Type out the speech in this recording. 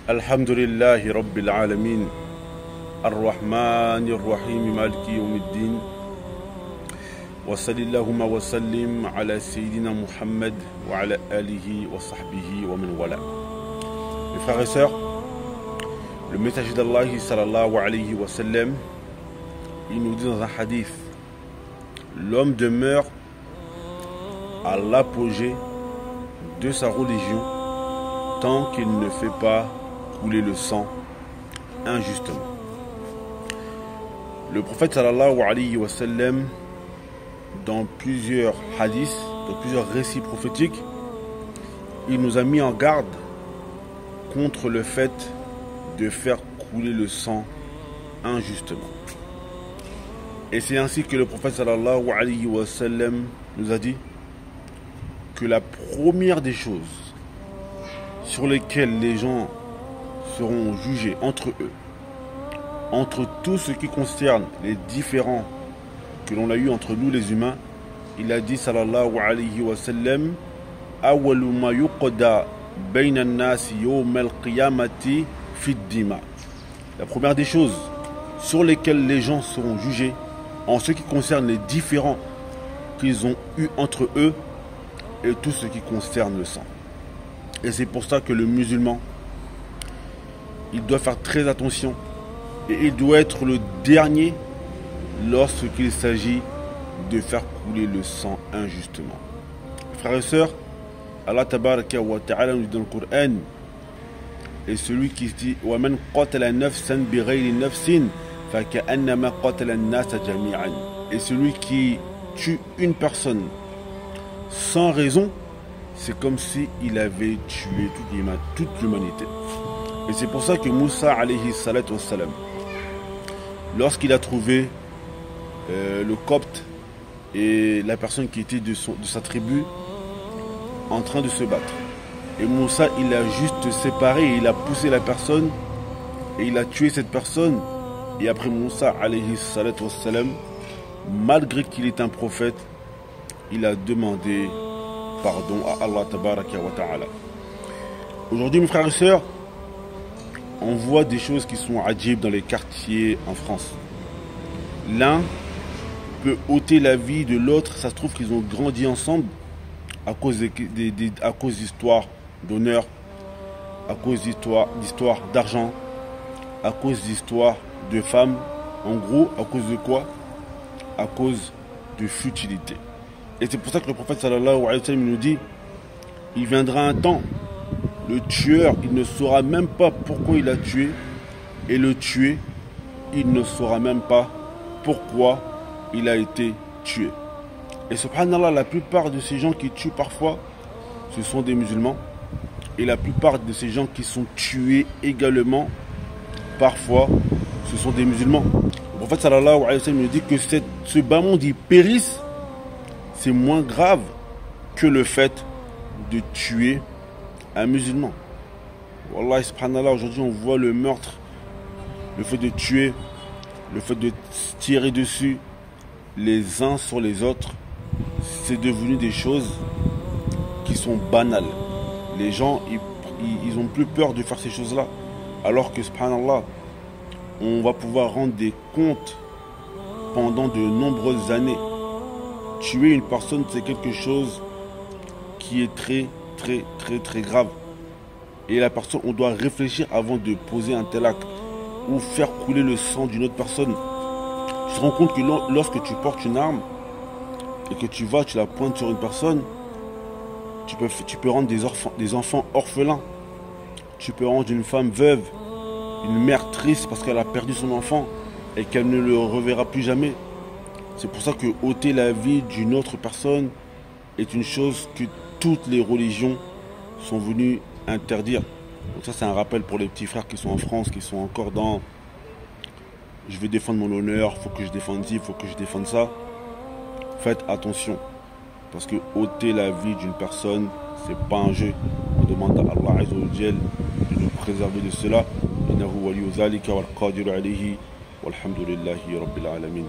Alhamdulillahi Rabbil Alamin Ar-Rahman Ar-Rahim Maliki Yawmiddin Wa sallallahu wa sallim ala Sayyidina Muhammad wa ala alihi wa sahbihi wa min wala. Mes frères et sœurs, le messager d'Allah sallallahu alayhi wa sallam, il nous dit dans un hadith: l'homme demeure à l'apogée de sa religion tant qu'il ne fait pas couler le sang injustement. Le prophète sallallahu alayhi wa sallam, dans plusieurs hadiths, dans plusieurs récits prophétiques, il nous a mis en garde contre le fait de faire couler le sang injustement. Et c'est ainsi que le prophète sallallahu alayhi wa sallam nous a dit que la première des choses sur lesquelles les gens seront jugés entre eux, entre tout ce qui concerne les différends que l'on a eu entre nous les humains, il a dit sallallahu alayhi wa sallam: awwalu ma yuqda bayna an-nas yawm al-qiyamati fi ad-dima. La première des choses sur lesquelles les gens seront jugés en ce qui concerne les différends qu'ils ont eu entre eux et tout ce qui concerne le sang. Et c'est pour ça que le musulman, il doit faire très attention et il doit être le dernier lorsqu'il s'agit de faire couler le sang injustement. Frères et sœurs, Allah tabaraka wa ta'ala nous dit dans le Coran, et celui qui dit wa man qatala nafsan bighayri nafsin fa ka'annama qatala an-nasa jami'an, et celui qui tue une personne sans raison, c'est comme si il avait tué toute l'humanité. Et c'est pour ça que Moussa alayhi salatu wassalam, lorsqu'il a trouvé le copte et la personne qui était de sa tribu en train de se battre, et Moussa il a juste séparé et il a poussé la personne et il a tué cette personne, et après Moussa alayhi salatu wassalam, malgré qu'il est un prophète, il a demandé pardon à Allah tabaraka wa ta'ala. Aujourd'hui mes frères et sœurs, on voit des choses qui sont adjib dans les quartiers en France. L'un peut ôter la vie de l'autre, ça se trouve qu'ils ont grandi ensemble à cause d'histoires d'honneur, à cause d'histoires d'argent, à cause d'histoires de femmes. En gros, à cause de quoi? À cause de futilité. Et c'est pour ça que le prophète sallallahu alayhi wa sallam nous dit: il viendra un temps, le tueur, il ne saura même pas pourquoi il a tué, et le tué, il ne saura même pas pourquoi il a été tué. Et subhanallah, la plupart de ces gens qui tuent parfois, ce sont des musulmans, et la plupart de ces gens qui sont tués également, parfois, ce sont des musulmans. Le prophète sallallahu alayhi wa sallam nous dit que ce bas monde, il périsse, c'est moins grave que le fait de tuer un musulman. Wallah, subhanallah, aujourd'hui on voit le meurtre, le fait de tuer, le fait de tirer dessus les uns sur les autres, c'est devenu des choses qui sont banales. Les gens, ils ont plus peur de faire ces choses-là, alors que subhanallah, on va pouvoir rendre des comptes pendant de nombreuses années. Tuer une personne, c'est quelque chose qui est très grave. Et la personne, on doit réfléchir avant de poser un tel acte ou faire couler le sang d'une autre personne. Tu te rends compte que lorsque tu portes une arme et que tu la pointes sur une personne, tu peux rendre des enfants orphelins. Tu peux rendre une femme veuve, une mère triste parce qu'elle a perdu son enfant et qu'elle ne le reverra plus jamais. C'est pour ça que ôter la vie d'une autre personne est une chose que toutes les religions sont venues interdire. Donc ça, c'est un rappel pour les petits frères qui sont en France, qui sont encore dans je vais défendre mon honneur, faut que je défende ci, faut que je défende ça. Faites attention, parce que ôter la vie d'une personne, c'est pas un jeu. On demande à Allah azza wa jal de nous préserver de cela. Innahu waliyu zalika wal qadiru alayhi walhamdulillahi rabbil alamin.